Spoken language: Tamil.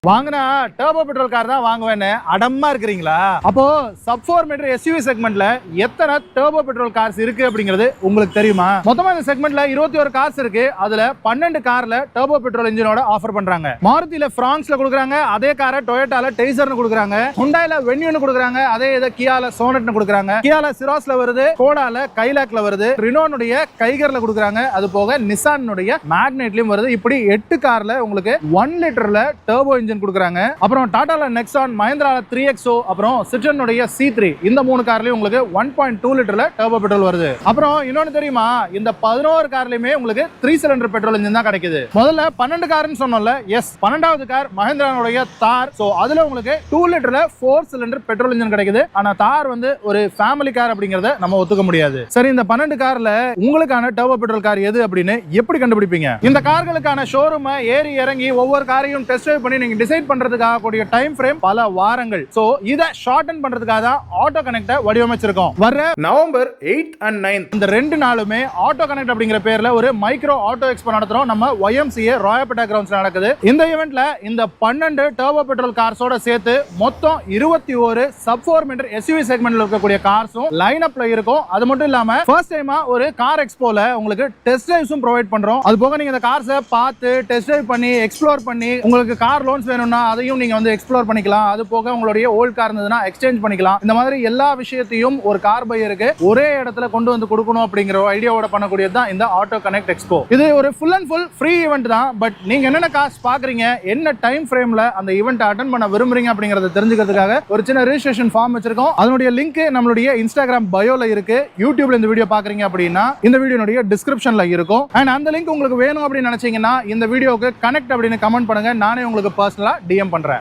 வாங்கினா டர்போ பெட்ரோல் கார் தான் வாங்குவேன்னு அடமா இருக்கிறீங்களா? அப்போ சப் 4 மீட்டர் எஸ்யூவி செக்மெண்ட்ல எத்தனை டர்போ பெட்ரோல் கார்ஸ் இருக்கு அப்படிங்கிறது உங்களுக்கு தெரியுமா? மொத்தமா இந்த செக்மெண்ட்ல 21 கார்ஸ் இருக்கு. அதுல 12 கார்ல டர்போ பெட்ரோல் இன்ஜினோட ஆஃபர் பண்றாங்க. மாருதில ஃபிரான்ஸ்ல கொடுக்குறாங்க, அதே காரை டொயோட்டால டெய்சர்னு கொடுக்குறாங்க, ஹுண்டாயில வென்யூன்னு கொடுக்குறாங்க, அதே இதை கியால சோனட்னு கொடுக்குறாங்க, கியால சிராஸ்ல வருது, கோடால கைலாக்ல வருது, ரினோனுடைய கைகர்ல கொடுக்குறாங்க, அது போக நிசானுடைய மேக்னெட்லயும் வருது. இப்படி 8 கார்ல உங்களுக்கு 1 லிட்டர்ல டர்போ இன்ஜின் கொடுக்குறாங்க. அப்புறம் டாடால நெக்ஸான், மஹிந்திரால 3XO, அப்புறம் சிட்ரனுடைய C3 இந்த 3 கார்லயும் உங்களுக்கு 1.2 லிட்டர்ல டர்போ பெட்ரோல் வருது. அப்புறம் இன்னொன்னு தெரியுமா, இந்த 11 கார்லயுமே உங்களுக்கு 3 சிலிண்டர் பெட்ரோல் இன்ஜின் தான் கிடைக்குது. முதல்ல 12 கார்னு சொன்னோம்ல, எஸ் 12வது கார் மஹிந்திரானுடைய தார். சோ அதுல உங்களுக்கு 2 லிட்டர்ல 4 சிலிண்டர் பெட்ரோல் இன்ஜின் கிடைக்குது. ஆனா தார் வந்து ஒரு ஃபேமிலி கார் அப்படிங்கறத நம்ம ஒத்துக்க முடியாது. சரி, இந்த 12 கார்ல உங்களுக்கான டர்போ பெட்ரோல் கார் எது அப்படின்னு எப்படி கண்டுபிடிப்பீங்க? இந்த கார்களுக்கான ஷோரூம் ஏறி இறங்கி ஒவ்வொரு காரையும் டெஸ்ட் டிரைவ் பண்ணி நீங்க டிசைட் பண்றதுக்காக கூடிய டைம் ஃப்ரேம் பல வாரங்கள். சோ இத ஷார்டன் பண்றதுக்காக தான் ஆட்டோ கனெக்ட வடிவமைச்சிருக்கோம். வர நவம்பர் 8 and 9 இந்த 2 நாளுமே ஆட்டோ கனெக்ட் அப்படிங்கிற பேர்ல ஒரு மைக்ரோ ஆட்டோ எக்ஸ்போ நடத்துறோம். நம்ம YMCA ராயப்பேட்டா கிரவுண்ட்ஸ்ல நடக்குது. இந்த ஈவென்ட்ல இந்த 12 டர்போ பெட்ரோல் கார்ஸோட சேர்த்து மொத்தம் 21 சப் 4 மீட்டர் எஸ்யூவி செக்மெண்ட்ல இருக்கக்கூடிய கார்ஸும் லைன் அப்ல இருக்கும். அது மட்டும் இல்லாம ஃபர்ஸ்ட் டைமா ஒரு கார் எக்ஸ்போல உங்களுக்கு டெஸ்ட் டிரைவ்ஸும் ப்ரொவைட் பண்றோம். அது போக நீங்க இந்த கார்ஸை பார்த்து டெஸ்ட் டிரைவ் பண்ணி எக்ஸ்ப்ளோர் பண்ணி உங்களுக்கு கார் லோன்ஸ் வேணும்னா அதையும் நீங்க வந்து எக்ஸ்ப்ளோர் பண்ணிக்கலாம். அது போக உங்களுடைய ஓல்ட் கார் இருந்ததுன்னா எக்ஸ்சேஞ்ச் பண்ணிக்கலாம். இந்த மாதிரி எல்லா விஷயத்தையும் ஒரு கார் பையருக்கு ஒரே இடத்துல கொண்டு வந்து கொடுக்கணும் அப்படிங்கிற ஐடியாவோட பண்ணக்கூடியது தான் இந்த ஆட்டோ கனெக்ட் எக்ஸ்போ. இது ஒரு full and full free event தான். பட் நீங்க என்னென்ன கார்ஸ் பாக்குறீங்க, என்ன டைம் ஃப்ரேம்ல அந்த ஈவென்ட் அட்டெண்ட் பண்ண விரும்புறீங்க அப்படிங்கறத தெரிஞ்சுக்கிறதுக்காக ஒரு சின்ன ரெஜிஸ்ட்ரேஷன் ஃபார்ம் வச்சிருக்கோம். அதனுடைய லிங்க் நம்மளுடைய இன்ஸ்டாகிராம் பயோல இருக்கு. யூடியூப்ல இந்த வீடியோ பாக்குறீங்க அப்படின்னா இந்த வீடியோனுடைய டிஸ்கிரிப்ஷன்ல இருக்கும். அண்ட் அந்த லிங்க் உங்களுக்கு வேணும் அப்படின்னு நினைச்சீங்கன்னா இந்த வீடியோக்கு கனெக்ட் அப்படின்னு கமெண்ட் பண்ணுங்க. நானே உங்களுக்கு பர்சனலா DM பண்றேன்.